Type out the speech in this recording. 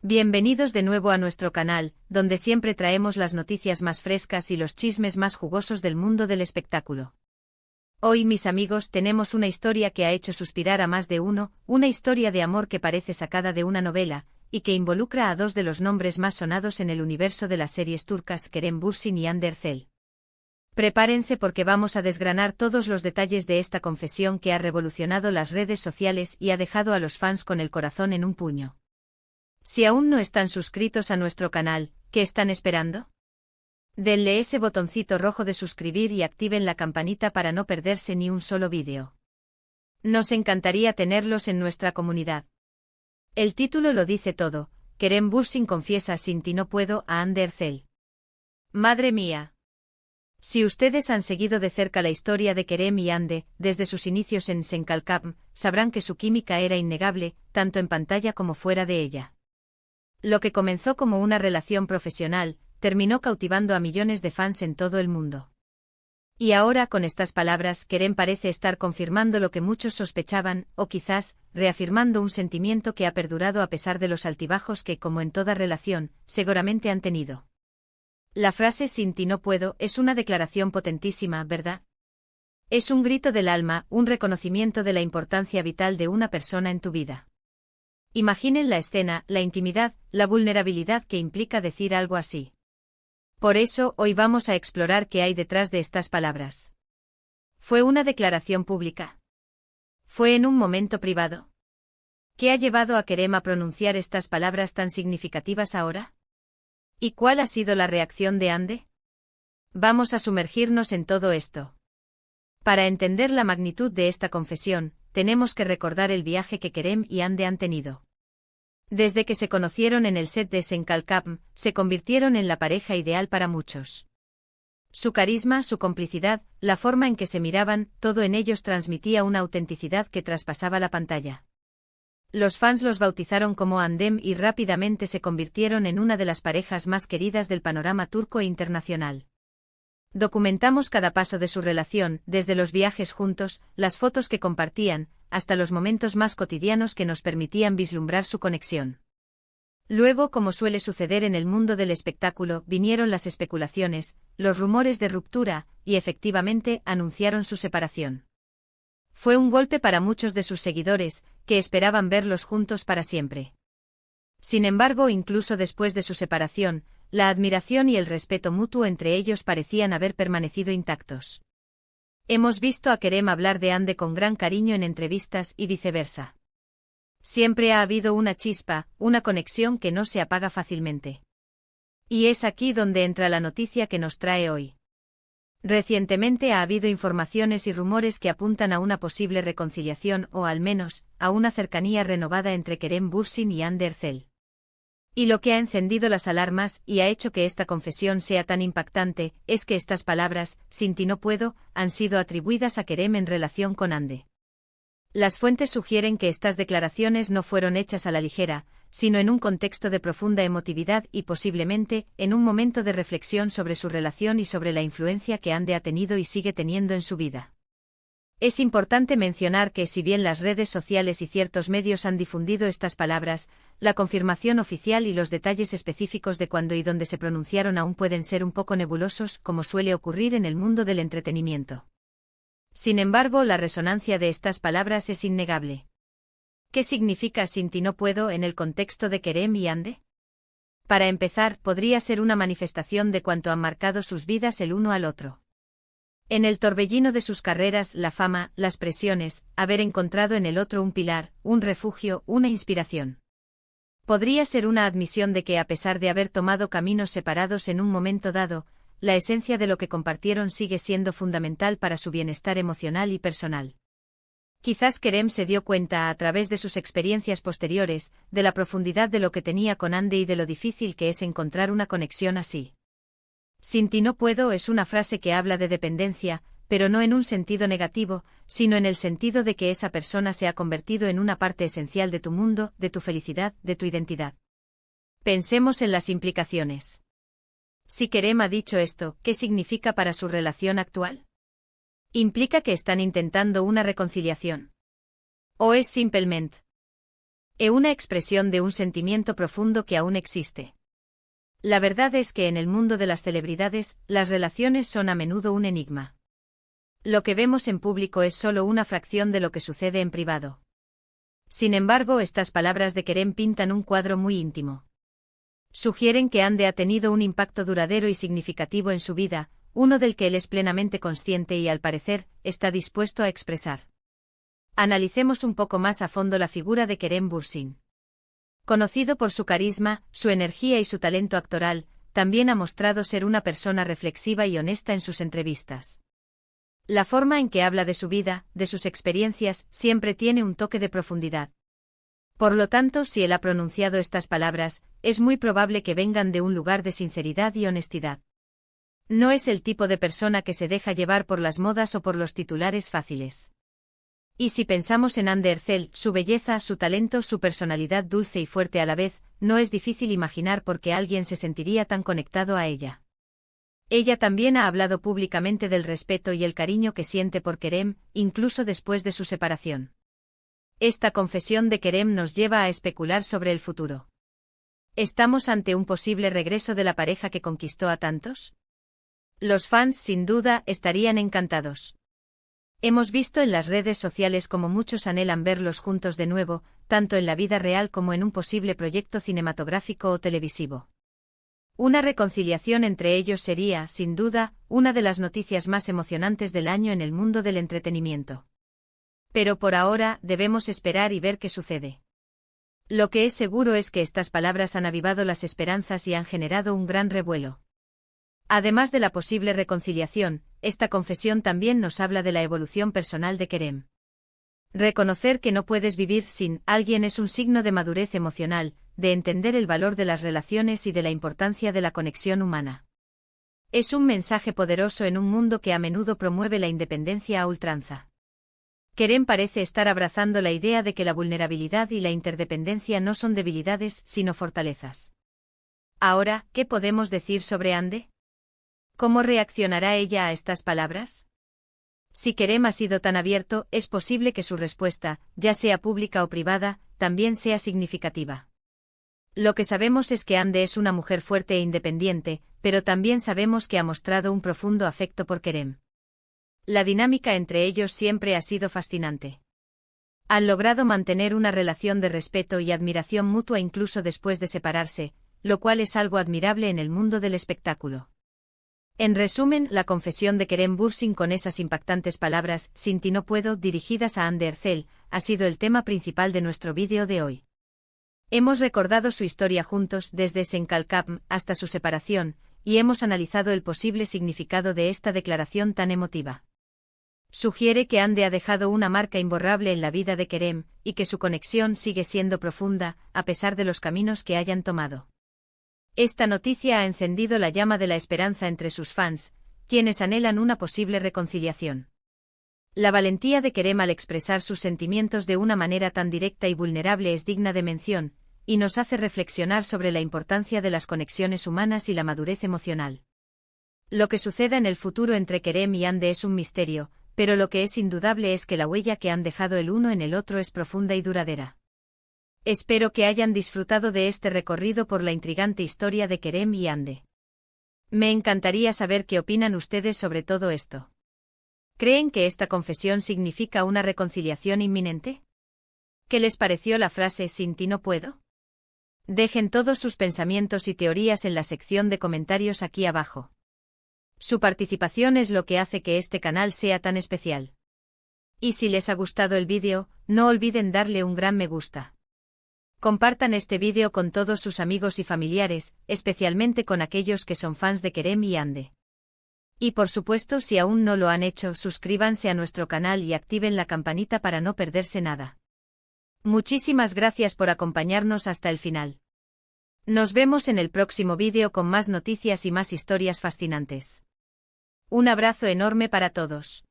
Bienvenidos de nuevo a nuestro canal, donde siempre traemos las noticias más frescas y los chismes más jugosos del mundo del espectáculo. Hoy, mis amigos, tenemos una historia que ha hecho suspirar a más de uno, una historia de amor que parece sacada de una novela, y que involucra a dos de los nombres más sonados en el universo de las series turcas, Kerem Bürsin y Hande Erçel. Prepárense porque vamos a desgranar todos los detalles de esta confesión que ha revolucionado las redes sociales y ha dejado a los fans con el corazón en un puño. Si aún no están suscritos a nuestro canal, ¿qué están esperando? Denle ese botoncito rojo de suscribir y activen la campanita para no perderse ni un solo vídeo. Nos encantaría tenerlos en nuestra comunidad. El título lo dice todo: Kerem Bürsin confiesa sin ti no puedo a Hande Erçel. ¡Madre mía! Si ustedes han seguido de cerca la historia de Kerem y Hande, desde sus inicios en Senkalkam, sabrán que su química era innegable, tanto en pantalla como fuera de ella. Lo que comenzó como una relación profesional, terminó cautivando a millones de fans en todo el mundo. Y ahora, con estas palabras, Kerem parece estar confirmando lo que muchos sospechaban, o quizás, reafirmando un sentimiento que ha perdurado a pesar de los altibajos que, como en toda relación, seguramente han tenido. La frase "sin ti no puedo" es una declaración potentísima, ¿verdad? Es un grito del alma, un reconocimiento de la importancia vital de una persona en tu vida. Imaginen la escena, la intimidad, la vulnerabilidad que implica decir algo así. Por eso, hoy vamos a explorar qué hay detrás de estas palabras. ¿Fue una declaración pública? ¿Fue en un momento privado? ¿Qué ha llevado a Kerem a pronunciar estas palabras tan significativas ahora? ¿Y cuál ha sido la reacción de Hande? Vamos a sumergirnos en todo esto. Para entender la magnitud de esta confesión, tenemos que recordar el viaje que Kerem y Hande han tenido. Desde que se conocieron en el set de Senkalkam, se convirtieron en la pareja ideal para muchos. Su carisma, su complicidad, la forma en que se miraban, todo en ellos transmitía una autenticidad que traspasaba la pantalla. Los fans los bautizaron como Handem y rápidamente se convirtieron en una de las parejas más queridas del panorama turco e internacional. Documentamos cada paso de su relación, desde los viajes juntos, las fotos que compartían, hasta los momentos más cotidianos que nos permitían vislumbrar su conexión. Luego, como suele suceder en el mundo del espectáculo, vinieron las especulaciones, los rumores de ruptura, y efectivamente anunciaron su separación. Fue un golpe para muchos de sus seguidores, que esperaban verlos juntos para siempre. Sin embargo, incluso después de su separación, la admiración y el respeto mutuo entre ellos parecían haber permanecido intactos. Hemos visto a Kerem hablar de Hande con gran cariño en entrevistas y viceversa. Siempre ha habido una chispa, una conexión que no se apaga fácilmente. Y es aquí donde entra la noticia que nos trae hoy. Recientemente ha habido informaciones y rumores que apuntan a una posible reconciliación o, al menos, a una cercanía renovada entre Kerem Bürsin y Hande Erçel. Y lo que ha encendido las alarmas y ha hecho que esta confesión sea tan impactante, es que estas palabras, "sin ti no puedo", han sido atribuidas a Kerem en relación con Hande. Las fuentes sugieren que estas declaraciones no fueron hechas a la ligera, sino en un contexto de profunda emotividad y posiblemente, en un momento de reflexión sobre su relación y sobre la influencia que Hande ha tenido y sigue teniendo en su vida. Es importante mencionar que, si bien las redes sociales y ciertos medios han difundido estas palabras, la confirmación oficial y los detalles específicos de cuándo y dónde se pronunciaron aún pueden ser un poco nebulosos, como suele ocurrir en el mundo del entretenimiento. Sin embargo, la resonancia de estas palabras es innegable. ¿Qué significa "sin ti no puedo" en el contexto de Kerem y Hande? Para empezar, podría ser una manifestación de cuánto han marcado sus vidas el uno al otro. En el torbellino de sus carreras, la fama, las presiones, haber encontrado en el otro un pilar, un refugio, una inspiración. Podría ser una admisión de que, a pesar de haber tomado caminos separados en un momento dado, la esencia de lo que compartieron sigue siendo fundamental para su bienestar emocional y personal. Quizás Kerem se dio cuenta, a través de sus experiencias posteriores, de la profundidad de lo que tenía con Hande y de lo difícil que es encontrar una conexión así. "Sin ti no puedo" es una frase que habla de dependencia, pero no en un sentido negativo, sino en el sentido de que esa persona se ha convertido en una parte esencial de tu mundo, de tu felicidad, de tu identidad. Pensemos en las implicaciones. Si Kerem ha dicho esto, ¿qué significa para su relación actual? ¿Implica que están intentando una reconciliación? ¿O es simplemente Es una expresión de un sentimiento profundo que aún existe. La verdad es que en el mundo de las celebridades, las relaciones son a menudo un enigma. Lo que vemos en público es solo una fracción de lo que sucede en privado. Sin embargo, estas palabras de Kerem pintan un cuadro muy íntimo. Sugieren que Hande ha tenido un impacto duradero y significativo en su vida, uno del que él es plenamente consciente y, al parecer, está dispuesto a expresar. Analicemos un poco más a fondo la figura de Kerem Bürsin. Conocido por su carisma, su energía y su talento actoral, también ha mostrado ser una persona reflexiva y honesta en sus entrevistas. La forma en que habla de su vida, de sus experiencias, siempre tiene un toque de profundidad. Por lo tanto, si él ha pronunciado estas palabras, es muy probable que vengan de un lugar de sinceridad y honestidad. No es el tipo de persona que se deja llevar por las modas o por los titulares fáciles. Y si pensamos en Hande Erçel, su belleza, su talento, su personalidad dulce y fuerte a la vez, no es difícil imaginar por qué alguien se sentiría tan conectado a ella. Ella también ha hablado públicamente del respeto y el cariño que siente por Kerem, incluso después de su separación. Esta confesión de Kerem nos lleva a especular sobre el futuro. ¿Estamos ante un posible regreso de la pareja que conquistó a tantos? Los fans, sin duda, estarían encantados. Hemos visto en las redes sociales cómo muchos anhelan verlos juntos de nuevo, tanto en la vida real como en un posible proyecto cinematográfico o televisivo. Una reconciliación entre ellos sería, sin duda, una de las noticias más emocionantes del año en el mundo del entretenimiento. Pero por ahora, debemos esperar y ver qué sucede. Lo que es seguro es que estas palabras han avivado las esperanzas y han generado un gran revuelo. Además de la posible reconciliación, esta confesión también nos habla de la evolución personal de Kerem. Reconocer que no puedes vivir sin alguien es un signo de madurez emocional, de entender el valor de las relaciones y de la importancia de la conexión humana. Es un mensaje poderoso en un mundo que a menudo promueve la independencia a ultranza. Kerem parece estar abrazando la idea de que la vulnerabilidad y la interdependencia no son debilidades, sino fortalezas. Ahora, ¿qué podemos decir sobre Hande? ¿Cómo reaccionará ella a estas palabras? Si Kerem ha sido tan abierto, es posible que su respuesta, ya sea pública o privada, también sea significativa. Lo que sabemos es que Hande es una mujer fuerte e independiente, pero también sabemos que ha mostrado un profundo afecto por Kerem. La dinámica entre ellos siempre ha sido fascinante. Han logrado mantener una relación de respeto y admiración mutua incluso después de separarse, lo cual es algo admirable en el mundo del espectáculo. En resumen, la confesión de Kerem Bürsin con esas impactantes palabras, "Sin ti no puedo", dirigidas a Hande Erçel, ha sido el tema principal de nuestro vídeo de hoy. Hemos recordado su historia juntos desde Senkalkapm hasta su separación, y hemos analizado el posible significado de esta declaración tan emotiva. Sugiere que Hande ha dejado una marca imborrable en la vida de Kerem, y que su conexión sigue siendo profunda, a pesar de los caminos que hayan tomado. Esta noticia ha encendido la llama de la esperanza entre sus fans, quienes anhelan una posible reconciliación. La valentía de Kerem al expresar sus sentimientos de una manera tan directa y vulnerable es digna de mención, y nos hace reflexionar sobre la importancia de las conexiones humanas y la madurez emocional. Lo que suceda en el futuro entre Kerem y Hande es un misterio, pero lo que es indudable es que la huella que han dejado el uno en el otro es profunda y duradera. Espero que hayan disfrutado de este recorrido por la intrigante historia de Kerem y Hande. Me encantaría saber qué opinan ustedes sobre todo esto. ¿Creen que esta confesión significa una reconciliación inminente? ¿Qué les pareció la frase "sin ti no puedo"? Dejen todos sus pensamientos y teorías en la sección de comentarios aquí abajo. Su participación es lo que hace que este canal sea tan especial. Y si les ha gustado el vídeo, no olviden darle un gran me gusta. Compartan este vídeo con todos sus amigos y familiares, especialmente con aquellos que son fans de Kerem y Hande. Y por supuesto, si aún no lo han hecho, suscríbanse a nuestro canal y activen la campanita para no perderse nada. Muchísimas gracias por acompañarnos hasta el final. Nos vemos en el próximo vídeo con más noticias y más historias fascinantes. Un abrazo enorme para todos.